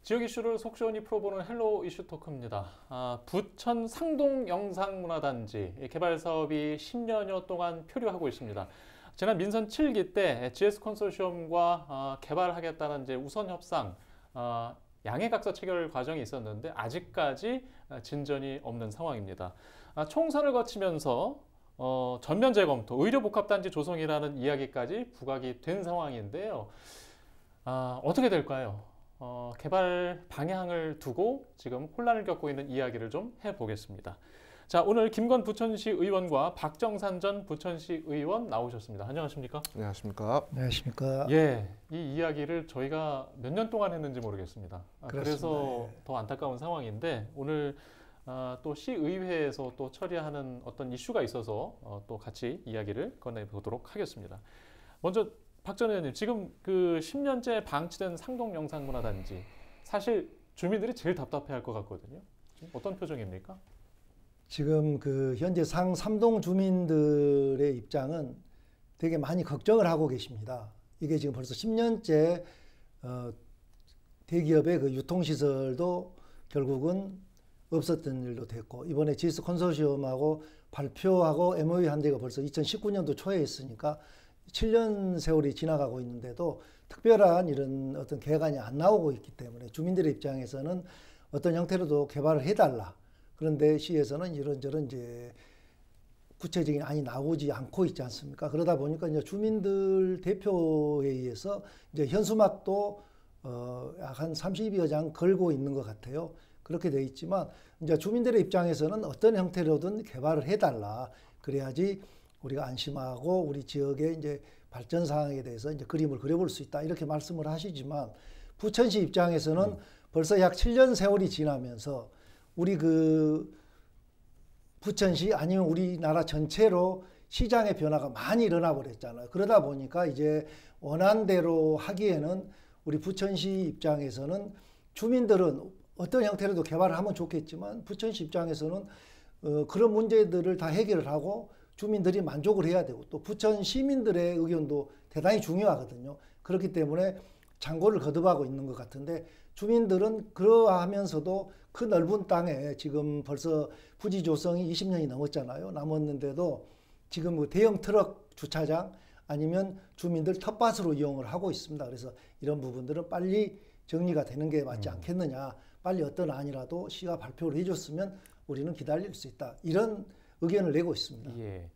지역 이슈를 속 시원히 풀어보는 헬로 이슈 토크입니다. 부천 상동 영상문화단지 개발 사업이 10년여 동안 표류하고 있습니다. 지난 민선 7기 때 GS 컨소시엄과 개발하겠다는 이제 우선 협상, 양해각서 체결 과정이 있었는데 아직까지 진전이 없는 상황입니다. 총선을 거치면서 전면 재검토, 의료복합단지 조성이라는 이야기까지 부각이 된 상황인데요. 어떻게 될까요? 개발 방향을 두고 지금 혼란을 겪고 있는 이야기를 좀 해보겠습니다. 자, 오늘 김건 부천시 의원과 박정산 전 부천시 의원 나오셨습니다. 안녕하십니까? 안녕하십니까? 안녕하십니까? 예, 이 이야기를 저희가 몇 년 동안 했는지 모르겠습니다. 그래서 예. 더 안타까운 상황인데 오늘 또 시의회에서 또 처리하는 어떤 이슈가 있어서 또 같이 이야기를 꺼내보도록 하겠습니다. 먼저 박 전 의원님, 지금 그 10년째 방치된 상동 영상문화단지 사실 주민들이 제일 답답해할 것 같거든요. 지금 어떤 표정입니까? 지금 그 현재 상삼동 주민들의 입장은 되게 많이 걱정을 하고 계십니다. 이게 지금 벌써 10년째 대기업의 그 유통시설도 결국은 없었던 일도 됐고, 이번에 GS 컨소시엄하고 발표하고 MOU 한 데가 벌써 2019년도 초에 있으니까 7년 세월이 지나가고 있는데도 특별한 이런 어떤 계획안이 안 나오고 있기 때문에 주민들의 입장에서는 어떤 형태로도 개발을 해달라. 그런데 시에서는 이런저런 이제 구체적인 안이 나오지 않고 있지 않습니까? 그러다 보니까 이제 주민들 대표에 의해서 이제 현수막도 약 한 30여 장 걸고 있는 것 같아요. 그렇게 돼 있지만 이제 주민들의 입장에서는 어떤 형태로든 개발을 해달라. 그래야지 우리가 안심하고 우리 지역의 이제 발전 상황에 대해서 이제 그림을 그려볼 수 있다. 이렇게 말씀을 하시지만 부천시 입장에서는 벌써 약 7년 세월이 지나면서 우리 그 부천시 아니면 우리나라 전체로 시장의 변화가 많이 일어나 버렸잖아요. 그러다 보니까 이제 원한대로 하기에는 우리 부천시 입장에서는 주민들은 어떤 형태로도 개발을 하면 좋겠지만 부천시 입장에서는 그런 문제들을 다 해결을 하고 주민들이 만족을 해야 되고 또 부천 시민들의 의견도 대단히 중요하거든요. 그렇기 때문에 장고를 거듭하고 있는 것 같은데 주민들은 그러하면서도 그 넓은 땅에 지금 벌써 부지 조성이 20년이 넘었잖아요. 남았는데도 지금 그 대형 트럭 주차장 아니면 주민들 텃밭으로 이용을 하고 있습니다. 그래서 이런 부분들은 빨리 정리가 되는 게 맞지 않겠느냐. 빨리 어떤 안이라도 시가 발표를 해줬으면 우리는 기다릴 수 있다. 이런 의견을 내고 있습니다. 예.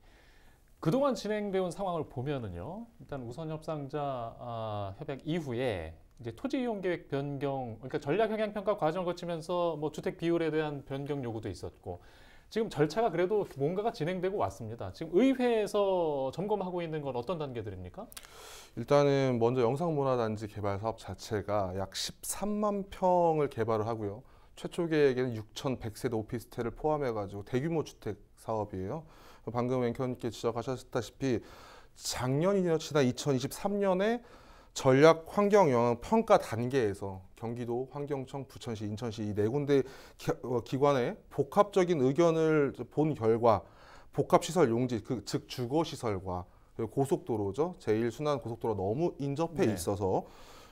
그동안 진행되어 온 상황을 보면은요, 일단 우선 협상자 협약 이후에 이제 토지 이용 계획 변경, 그러니까 전략 영향 평가 과정을 거치면서 뭐 주택 비율에 대한 변경 요구도 있었고, 지금 절차가 그래도 뭔가가 진행되고 왔습니다. 지금 의회에서 점검하고 있는 건 어떤 단계들입니까? 일단은 먼저 영상문화단지 개발 사업 자체가 약 13만 평을 개발을 하고요. 최초 계획에는 6,100세대 오피스텔을 포함해가지고 대규모 주택 사업이에요. 방금 앵커님께 지적하셨다시피 작년이나 지난 2023년에 전략 환경 영향 평가 단계에서 경기도, 환경청, 부천시, 인천시 이 네 군데 기관의 복합적인 의견을 본 결과 복합시설 용지, 즉 주거시설과 고속도로죠. 제1순환고속도로가 너무 인접해 있어서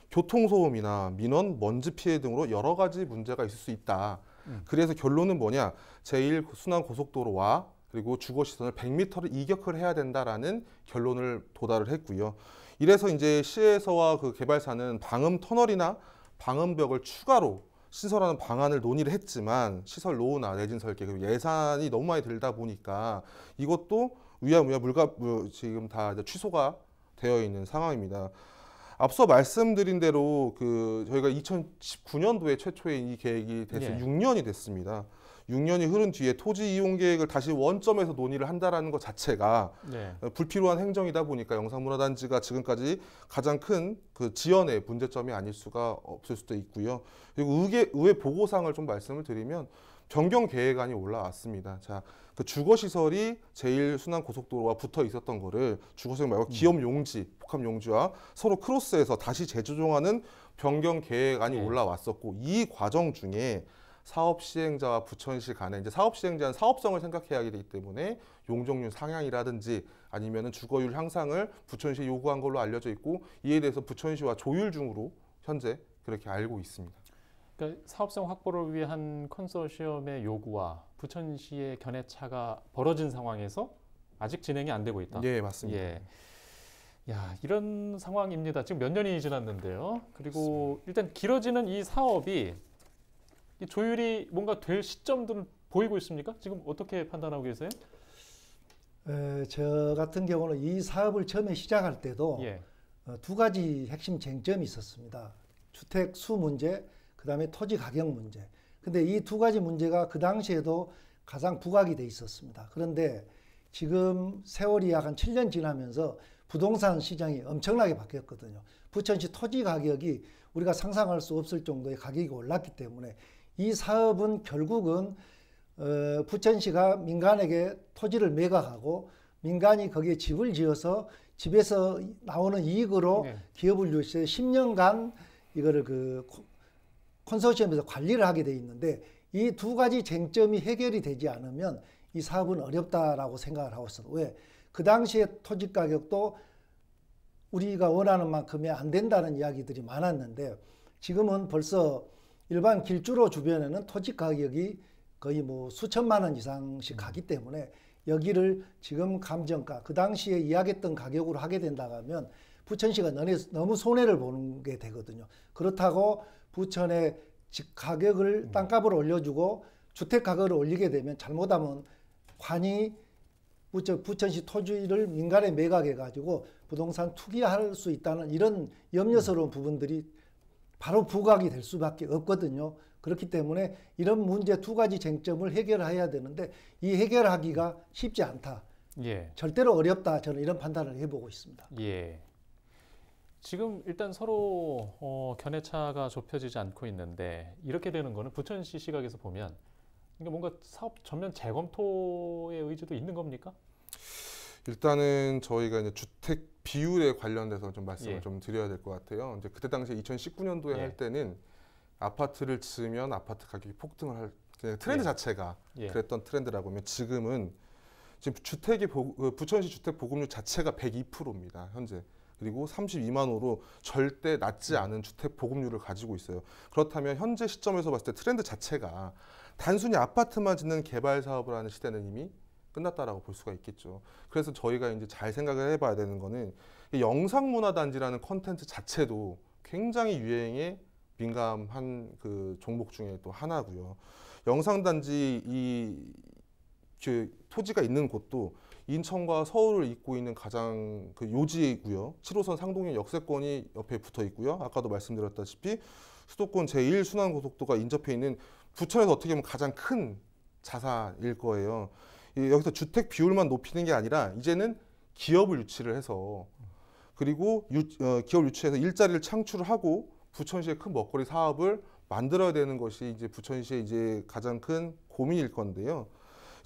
교통소음이나 민원, 먼지 피해 등으로 여러 가지 문제가 있을 수 있다. 그래서 결론은 뭐냐? 제1순환고속도로와 그리고 주거시설을 100m를 이격을 해야 된다라는 결론을 도달을 했고요. 이래서 이제 시에서와 그 개발사는 방음 터널이나 방음벽을 추가로 신설하는 방안을 논의를 했지만 시설 노후나 내진 설계 그리고 예산이 너무 많이 들다 보니까 이것도 위야무야 지금 다 이제 취소가 되어 있는 상황입니다. 앞서 말씀드린 대로 저희가 2019년도에 최초에 이 계획이 돼서 6년이 됐습니다. 6년이 흐른 뒤에 토지 이용 계획을 다시 원점에서 논의를 한다라는 것 자체가 불필요한 행정이다 보니까 영상문화단지가 지금까지 가장 큰 그 지연의 문제점이 아닐 수가 없을 수도 있고요. 그리고 의회 보고상을 좀 말씀을 드리면 변경 계획안이 올라왔습니다. 자, 그 주거시설이 제1순환고속도로와 붙어 있었던 거를 주거시설 말고 기업 용지, 복합 용지와 서로 크로스해서 다시 재조정하는 변경 계획안이 올라왔었고 이 과정 중에 사업 시행자와 부천시 간에 이제 사업 시행자는 사업성을 생각해야 하기 때문에 용적률 상향이라든지 아니면은 주거율 향상을 부천시에 요구한 걸로 알려져 있고 이에 대해서 부천시와 조율 중으로 현재 그렇게 알고 있습니다. 그러니까 사업성 확보를 위한 컨소시엄의 요구와 부천시의 견해차가 벌어진 상황에서 아직 진행이 안 되고 있다. 예, 맞습니다. 예. 야, 이런 상황입니다. 지금 몇 년이 지났는데요. 그리고 일단 길어지는 이 사업이 이 조율이 뭔가 될 시점들은 보이고 있습니까? 지금 어떻게 판단하고 계세요? 저 같은 경우는 이 사업을 처음에 시작할 때도 예. 두 가지 핵심 쟁점이 있었습니다. 주택 수 문제, 그다음에 토지 가격 문제. 근데 이 두 가지 문제가 그 당시에도 가장 부각이 돼 있었습니다. 그런데 지금 세월이 약 한 7년 지나면서 부동산 시장이 엄청나게 바뀌었거든요. 부천시 토지 가격이 우리가 상상할 수 없을 정도의 가격이 올랐기 때문에 이 사업은 결국은 부천시가 민간에게 토지를 매각하고 민간이 거기에 집을 지어서 집에서 나오는 이익으로 네. 기업을 유치해 10년간 이거를 그 컨소시엄에서 관리를 하게 돼 있는데 이 두 가지 쟁점이 해결이 되지 않으면 이 사업은 어렵다라고 생각을 하고 있어요. 왜? 그 당시에 토지 가격도 우리가 원하는 만큼이 안 된다는 이야기들이 많았는데 지금은 벌써 일반 길주로 주변에는 토지 가격이 거의 뭐 수천만 원 이상씩 가기 때문에 여기를 지금 감정가 그 당시에 이야기했던 가격으로 하게 된다고 하면 부천시가 너무 손해를 보는 게 되거든요. 그렇다고 부천의 집 가격을 땅값을 올려주고 주택 가격을 올리게 되면 잘못하면 관이 부천시 토지를 민간에 매각해 가지고 부동산 투기할 수 있다는 이런 염려스러운 부분들이 바로 부각이 될 수밖에 없거든요. 그렇기 때문에 이런 문제 두 가지 쟁점을 해결해야 되는데 이 해결하기가 쉽지 않다. 예. 절대로 어렵다. 저는 이런 판단을 해보고 있습니다. 예. 지금 일단 서로 견해차가 좁혀지지 않고 있는데 이렇게 되는 거는 부천시 시각에서 보면 그러니까 뭔가 사업 전면 재검토의 의지도 있는 겁니까? 일단은 저희가 이제 주택 비율에 관련돼서 좀 말씀을 예. 좀 드려야 될 것 같아요. 이제 그때 당시에 2019년도에 예. 할 때는 아파트를 지으면 아파트 가격이 폭등을 할 트렌드 예. 자체가 예. 그랬던 트렌드라고 하면 지금 부천시 주택 보급률 자체가 102%입니다. 현재. 그리고 32만 호로 절대 낮지 않은 주택 보급률을 가지고 있어요. 그렇다면 현재 시점에서 봤을 때 트렌드 자체가 단순히 아파트만 짓는 개발 사업을 하는 시대는 이미 끝났다라고 볼 수가 있겠죠. 그래서 저희가 이제 잘 생각을 해봐야 되는 거는 이 영상문화단지라는 콘텐츠 자체도 굉장히 유행에 민감한 그 종목 중에 또 하나고요. 영상단지 그 토지가 있는 곳도 인천과 서울을 잇고 있는 가장 그 요지이고요. 7호선 상동역 역세권이 옆에 붙어 있고요. 아까도 말씀드렸다시피 수도권 제1순환고속도가 인접해 있는 부천에서 어떻게 보면 가장 큰 자사일 거예요. 여기서 주택 비율만 높이는 게 아니라 이제는 기업을 유치를 해서 그리고 기업 유치해서 일자리를 창출하고 부천시의 큰 먹거리 사업을 만들어야 되는 것이 이제 부천시의 이제 가장 큰 고민일 건데요.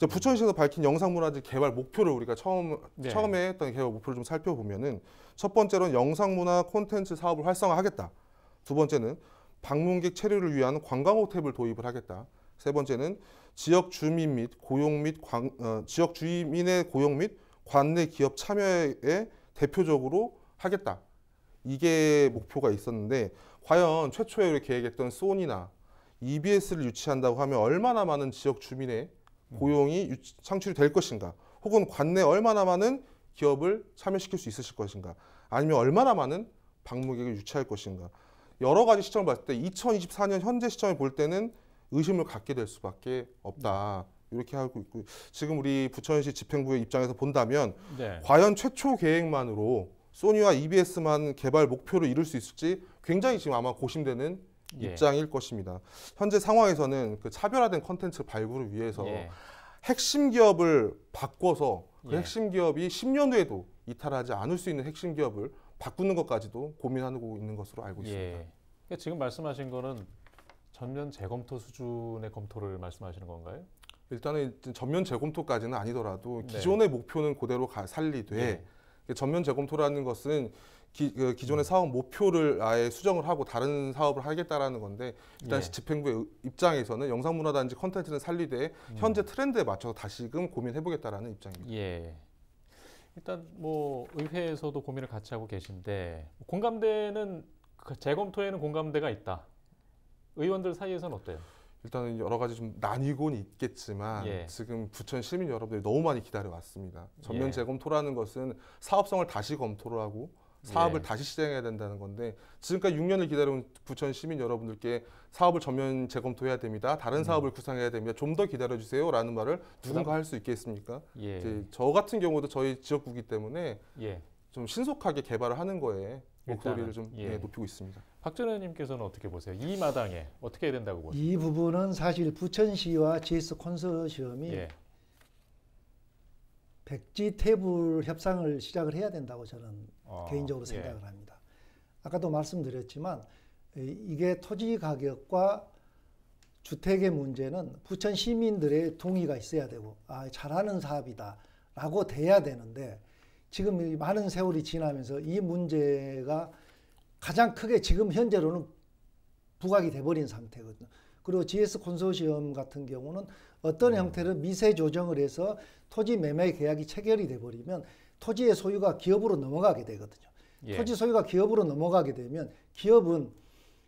부천시에서 밝힌 영상문화재 개발 목표를 우리가 처음에 했던 개발 목표를 좀 살펴보면은 첫 번째로는 영상문화 콘텐츠 사업을 활성화하겠다. 두 번째는 방문객 체류를 위한 관광호텔을 도입을 하겠다. 세 번째는 지역 주민의 고용 및 관내 기업 참여에 대표적으로 하겠다. 이게 목표가 있었는데 과연 최초에 우리 계획했던 소니나 EBS를 유치한다고 하면 얼마나 많은 지역 주민의 고용이 창출이 될 것인가, 혹은 관내에 얼마나 많은 기업을 참여시킬 수 있으실 것인가, 아니면 얼마나 많은 방문객을 유치할 것인가, 여러 가지 시점을 봤을 때 2024년 현재 시점을 볼 때는 의심을 갖게 될 수밖에 없다. 이렇게 하고 있고, 지금 우리 부천시 집행부의 입장에서 본다면 과연 최초 계획만으로 소니와 EBS만 개발 목표를 이룰 수 있을지 굉장히 지금 아마 고심되는 입장일 것입니다. 현재 상황에서는 그 차별화된 컨텐츠 발굴을 위해서 핵심 기업을 바꿔서 그 핵심 기업이 10년 후에도 이탈하지 않을 수 있는 핵심 기업을 바꾸는 것까지도 고민하고 있는 것으로 알고 있습니다. 그러니까 지금 말씀하신 거는 전면 재검토 수준의 검토를 말씀하시는 건가요? 일단은 전면 재검토까지는 아니더라도 기존의 목표는 그대로 살리되 전면 재검토라는 것은 기존의 사업 목표를 아예 수정을 하고 다른 사업을 하겠다라는 건데, 일단 집행부의 입장에서는 영상문화단지 콘텐츠는 살리되 현재 트렌드에 맞춰서 다시금 고민해보겠다라는 입장입니다. 일단 뭐 의회에서도 고민을 같이 하고 계신데 공감대는 재검토에는 공감대가 있다. 의원들 사이에서는 어때요? 일단은 여러 가지 좀 나뉘곤 있겠지만 예. 지금 부천 시민 여러분들이 너무 많이 기다려왔습니다. 전면 예. 재검토라는 것은 사업성을 다시 검토를 하고 사업을 예. 다시 시행해야 된다는 건데 지금까지 6년을 기다려온 부천 시민 여러분들께 사업을 전면 재검토해야 됩니다. 다른 사업을 구상해야 됩니다. 좀 더 기다려주세요라는 말을 누군가 할 수 있겠습니까? 예. 이제 저 같은 경우도 저희 지역구이기 때문에 예. 좀 신속하게 개발을 하는 거에 목소리를 일단은, 좀 예. 높이고 있습니다. 박전현님께서는 어떻게 보세요? 이 마당에 어떻게 해야 된다고 보세요? 이 부분은 사실 부천시와 GS 콘소시엄이 예. 백지 태블 협상을 시작을 해야 된다고 저는 개인적으로 예. 생각을 합니다. 아까도 말씀드렸지만 이게 토지 가격과 주택의 문제는 부천 시민들의 동의가 있어야 되고 잘하는 사업이다라고 돼야 되는데 지금 이 많은 세월이 지나면서 이 문제가 가장 크게 지금 현재로는 부각이 돼버린 상태거든요. 그리고 GS 콘소시엄 같은 경우는 어떤 형태로 미세 조정을 해서 토지 매매 계약이 체결이 돼버리면 토지의 소유가 기업으로 넘어가게 되거든요. 예. 토지 소유가 기업으로 넘어가게 되면 기업은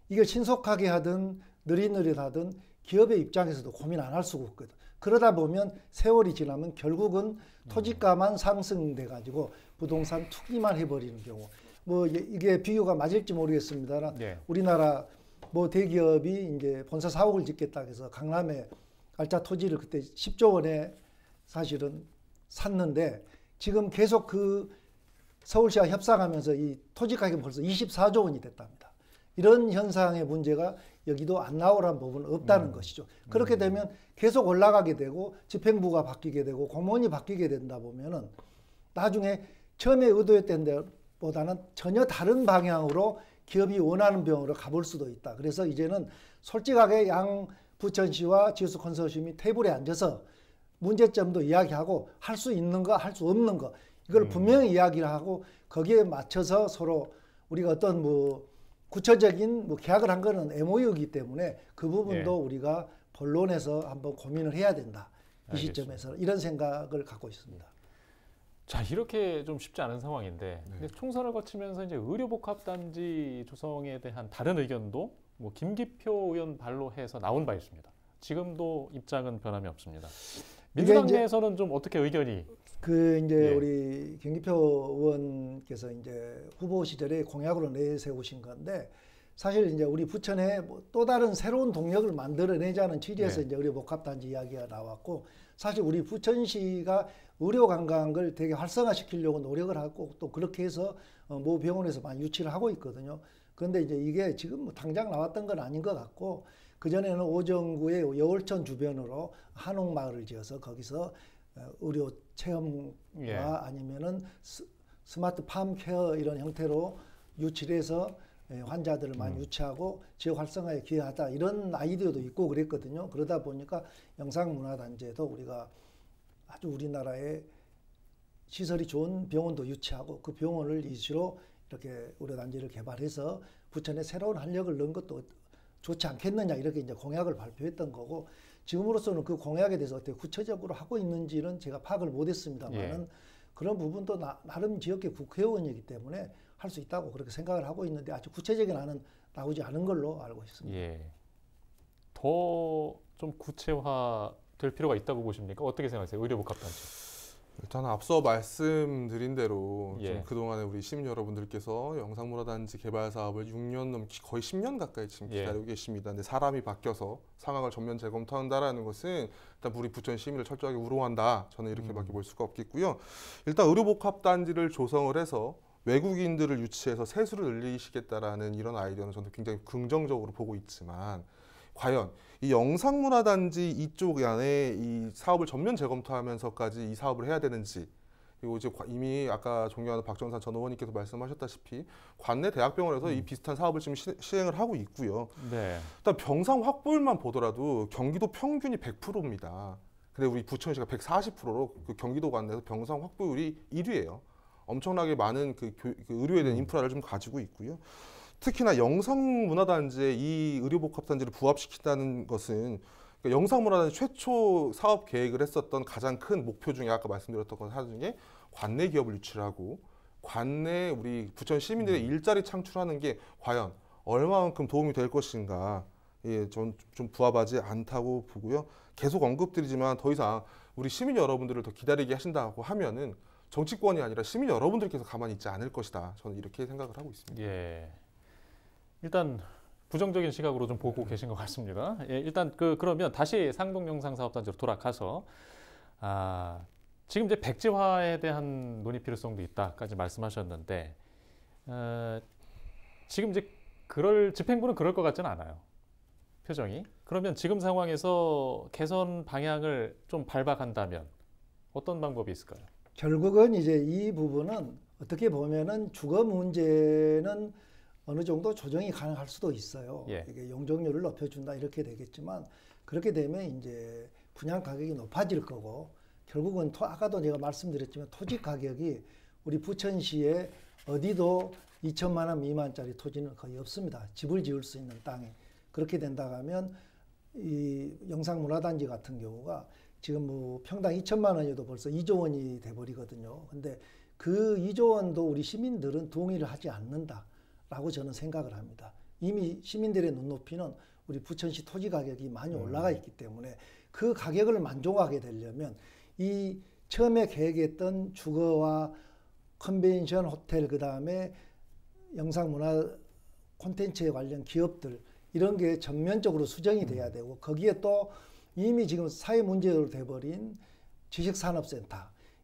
이걸 신속하게 하든 느릿느릿하든 기업의 입장에서도 고민 안 할 수가 없거든. 그러다 보면 세월이 지나면 결국은 토지가만 상승돼 가지고 부동산 투기만 해버리는 경우. 뭐 이게 비유가 맞을지 모르겠습니다만 예. 우리나라 뭐 대기업이 이제 본사 사옥을 짓겠다 해서 강남에 알짜 토지를 그때 10조 원에 사실은 샀는데 지금 계속 그 서울시와 협상하면서 이 토지 가격이 벌써 24조 원이 됐답니다. 이런 현상의 문제가 여기도 안 나오란 부분은 없다는 것이죠. 그렇게 되면 계속 올라가게 되고 집행부가 바뀌게 되고 공무원이 바뀌게 된다 보면은 나중에 처음에 의도했던 데보다는 전혀 다른 방향으로 기업이 원하는 병으로 가볼 수도 있다. 그래서 이제는 솔직하게 양 부천시와 GS 콘소시엄이 테이블에 앉아서 문제점도 이야기하고 할 수 있는 거, 할 수 없는 거 이걸 분명히 이야기를 하고 거기에 맞춰서 서로 우리가 어떤 뭐 구체적인 뭐 계약을 한 거는 MOU이기 때문에 그 부분도 예. 우리가 본론에서 한번 고민을 해야 된다. 이 알겠습니다. 시점에서 이런 생각을 갖고 있습니다. 자, 이렇게 좀 쉽지 않은 상황인데 근데 총선을 거치면서 이제 의료복합단지 조성에 대한 다른 의견도 뭐 김기표 의원 발로 해서 나온 바 있습니다. 지금도 입장은 변함이 없습니다. 민주당 이제 내에서는 좀 어떻게 의견이 그 이제 예. 우리 김기표 의원께서 이제 후보 시절에 공약으로 내세우신 건데 사실 이제 우리 부천에 뭐또 다른 새로운 동력을 만들어내자는 취지에서 네. 이제 의료복합단지 이야기가 나왔고 사실 우리 부천시가 의료 관광을 되게 활성화시키려고 노력을 하고 또 그렇게 해서 모 병원에서 많이 유치를 하고 있거든요. 그런데 이제 이게 지금 뭐 당장 나왔던 건 아닌 것 같고 그전에는 오정구의 여울천 주변으로 한옥마을을 지어서 거기서 의료 체험과 예. 아니면은 스마트 팜 케어 이런 형태로 유치를 해서 환자들을 많이 유치하고 지역 활성화에 기여하자 이런 아이디어도 있고 그랬거든요. 그러다 보니까 영상문화단지에도 우리가 아주 우리나라의 시설이 좋은 병원도 유치하고 그 병원을 이수로 이렇게 의료단지를 개발해서 부천에 새로운 활력을 넣은 것도 좋지 않겠느냐 이렇게 이제 공약을 발표했던 거고 지금으로서는 그 공약에 대해서 어떻게 구체적으로 하고 있는지는 제가 파악을 못했습니다만은 예. 그런 부분도 나름 지역의 국회의원이기 때문에 할 수 있다고 그렇게 생각을 하고 있는데 아주 구체적인 안은 나오지 않은 걸로 알고 있습니다. 예. 더 좀 구체화될 필요가 있다고 보십니까? 어떻게 생각하세요? 의료복합단지. 일단 앞서 말씀드린 대로 예. 좀 그동안에 우리 시민 여러분들께서 영상문화단지 개발 사업을 6년 넘게 거의 10년 가까이 지금 예. 기다리고 계십니다. 근데 사람이 바뀌어서 상황을 전면 재검토한다라는 것은 일단 우리 부천 시민을 철저하게 우롱한다. 저는 이렇게밖에 볼 수가 없겠고요. 일단 의료복합단지를 조성을 해서 외국인들을 유치해서 세수를 늘리시겠다라는 이런 아이디어는 저는 굉장히 긍정적으로 보고 있지만 과연 이 영상문화단지 이쪽 안에 이 사업을 전면 재검토하면서까지 이 사업을 해야 되는지 그리고 이제 이미 아까 존경하는 박정산 전 의원님께서 말씀하셨다시피 관내 대학병원에서 이 비슷한 사업을 지금 시행을 하고 있고요. 네. 일단 병상 확보율만 보더라도 경기도 평균이 100%입니다. 근데 우리 부천시가 140%로 그 경기도 관내에서 병상 확보율이 1위예요. 엄청나게 많은 그 의료에 대한 인프라를 좀 가지고 있고요. 특히나 영상문화단지에 이 의료복합단지를 부합시킨다는 것은 그러니까 영상문화단지 최초 사업 계획을 했었던 가장 큰 목표 중에 아까 말씀드렸던 것 하나 중에 관내 기업을 유치하고 관내 우리 부천 시민들의 일자리 창출하는 게 과연 얼마만큼 도움이 될 것인가 예, 좀 부합하지 않다고 보고요. 계속 언급드리지만 더 이상 우리 시민 여러분들을 더 기다리게 하신다고 하면은 정치권이 아니라 시민 여러분들께서 가만히 있지 않을 것이다. 저는 이렇게 생각을 하고 있습니다. 예. 일단 부정적인 시각으로 좀 보고 계신 것 같습니다. 예, 일단 그러면 다시 상동영상사업단지로 돌아가서 지금 이제 백지화에 대한 논의 필요성도 있다까지 말씀하셨는데 지금 이제 집행부는 그럴 것 같지는 않아요. 표정이. 그러면 지금 상황에서 개선 방향을 좀 발박한다면 어떤 방법이 있을까요? 결국은 이제 이 부분은 어떻게 보면은 주거 문제는 어느 정도 조정이 가능할 수도 있어요. 예. 이게 용적률을 높여준다 이렇게 되겠지만 그렇게 되면 이제 분양 가격이 높아질 거고 결국은 아까도 제가 말씀드렸지만 토지 가격이 우리 부천시에 어디도 2천만 원 미만짜리 토지는 거의 없습니다. 집을 지을 수 있는 땅에. 그렇게 된다 하면 이 영상문화단지 같은 경우가 지금 뭐 평당 2천만 원이어도 벌써 2조 원이 돼버리거든요. 근데 그 2조 원도 우리 시민들은 동의를 하지 않는다라고 저는 생각을 합니다. 이미 시민들의 눈높이는 우리 부천시 토지 가격이 많이 올라가 있기 때문에 그 가격을 만족하게 되려면 이 처음에 계획했던 주거와 컨벤션 호텔 그다음에 영상문화 콘텐츠에 관련 기업들 이런 게 전면적으로 수정이 돼야 되고 거기에 또 이미 지금 사회 문제로 돼버린 지식산업센터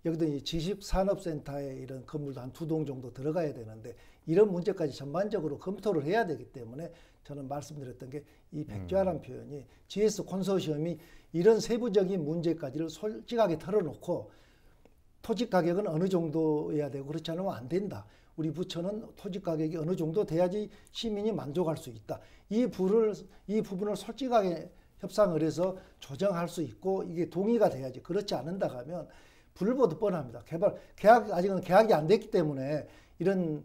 여기도 이 지식산업센터에 이런 건물도 한 2동 정도 들어가야 되는데 이런 문제까지 전반적으로 검토를 해야 되기 때문에 저는 말씀드렸던 게 이 백지화라는 표현이 GS 콘소시엄이 이런 세부적인 문제까지를 솔직하게 털어놓고 토지 가격은 어느 정도여야 되고 그렇지 않으면 안 된다. 우리 부천은 토지 가격이 어느 정도 돼야지 시민이 만족할 수 있다. 이 부분을 솔직하게 협상을 해서 조정할 수 있고 이게 동의가 돼야지. 그렇지 않는다 하면 불보듯 뻔합니다. 아직은 계약이 안 됐기 때문에 이런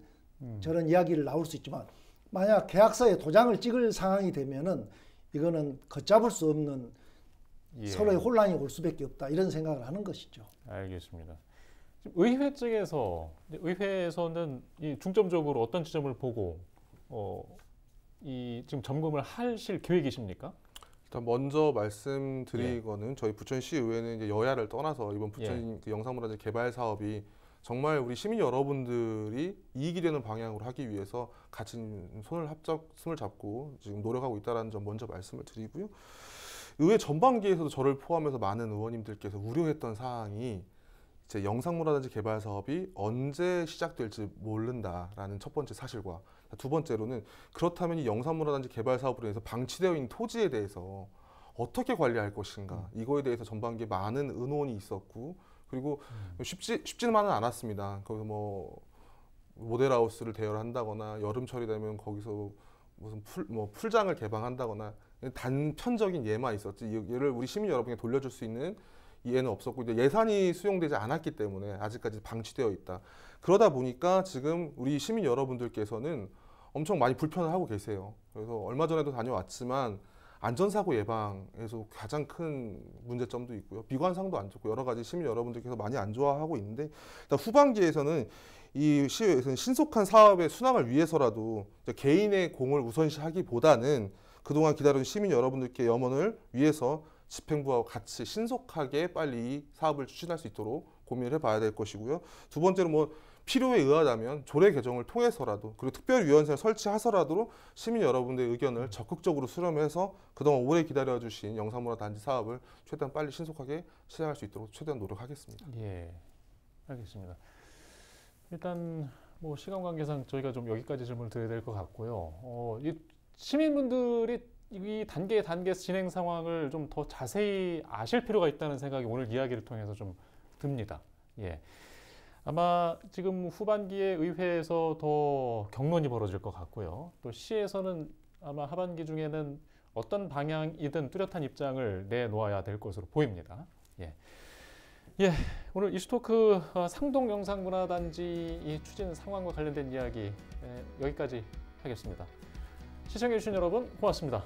저런 이야기를 나올 수 있지만 만약 계약서에 도장을 찍을 상황이 되면은 이거는 걷잡을 수 없는 서로의 혼란이 올 수밖에 없다. 이런 생각을 하는 것이죠. 알겠습니다. 의회 측에서 의회에서는 이 중점적으로 어떤 지점을 보고 지금 점검을 하실 계획이십니까? 일단 먼저 말씀드리거는 저희 부천시 의회는 이제 여야를 떠나서 이번 부천 그 영상문화재 개발 사업이 정말 우리 시민 여러분들이 이익이 되는 방향으로 하기 위해서 같이 손을 잡고 지금 노력하고 있다는 점 먼저 말씀을 드리고요. 의회 전반기에서도 저를 포함해서 많은 의원님들께서 우려했던 사항이 이제 영상문화단지 개발 사업이 언제 시작될지 모른다라는 첫 번째 사실과 두 번째로는 그렇다면 이 영상문화단지 개발 사업으로 인해서 방치되어 있는 토지에 대해서 어떻게 관리할 것인가 이거에 대해서 전반기에 많은 의논이 있었고 그리고 쉽지만은 않았습니다. 거기서 뭐 모델하우스를 대여한다거나 여름철이 되면 거기서 무슨 풀장을 개방한다거나 단편적인 예만 있었지 얘를 우리 시민 여러분에게 돌려줄 수 있는 이해는 없었고 이제 예산이 수용되지 않았기 때문에 아직까지 방치되어 있다. 그러다 보니까 지금 우리 시민 여러분들께서는 엄청 많이 불편을 하고 계세요. 그래서 얼마 전에도 다녀왔지만 안전사고 예방에서 가장 큰 문제점도 있고요. 미관상도 안 좋고 여러 가지 시민 여러분들께서 많이 안 좋아하고 있는데 일단 후반기에서는 이 시의회에서는 신속한 사업의 순항을 위해서라도 개인의 공을 우선시하기보다는 그동안 기다려준 시민 여러분들께 염원을 위해서 집행부와 같이 신속하게 빨리 이 사업을 추진할 수 있도록 고민을 해봐야 될 것이고요. 두 번째로 뭐 필요에 의하다면 조례 개정을 통해서라도 그리고 특별위원회를 설치해서라도 시민 여러분들의 의견을 적극적으로 수렴해서 그동안 오래 기다려주신 영상문화단지 사업을 최대한 빨리 신속하게 시작할 수 있도록 최대한 노력하겠습니다. 예, 알겠습니다. 일단 뭐 시간 관계상 저희가 좀 여기까지 질문을 드려야 될 것 같고요. 이 시민분들이 이 단계 진행 상황을 좀 더 자세히 아실 필요가 있다는 생각이 오늘 이야기를 통해서 좀 듭니다. 예. 아마 지금 후반기에 의회에서 더 격론이 벌어질 것 같고요. 또 시에서는 아마 하반기 중에는 어떤 방향이든 뚜렷한 입장을 내놓아야 될 것으로 보입니다. 예. 예, 오늘 이슈토크 상동 영상문화단지 이 추진 상황과 관련된 이야기 여기까지 하겠습니다. 시청해주신 여러분 고맙습니다.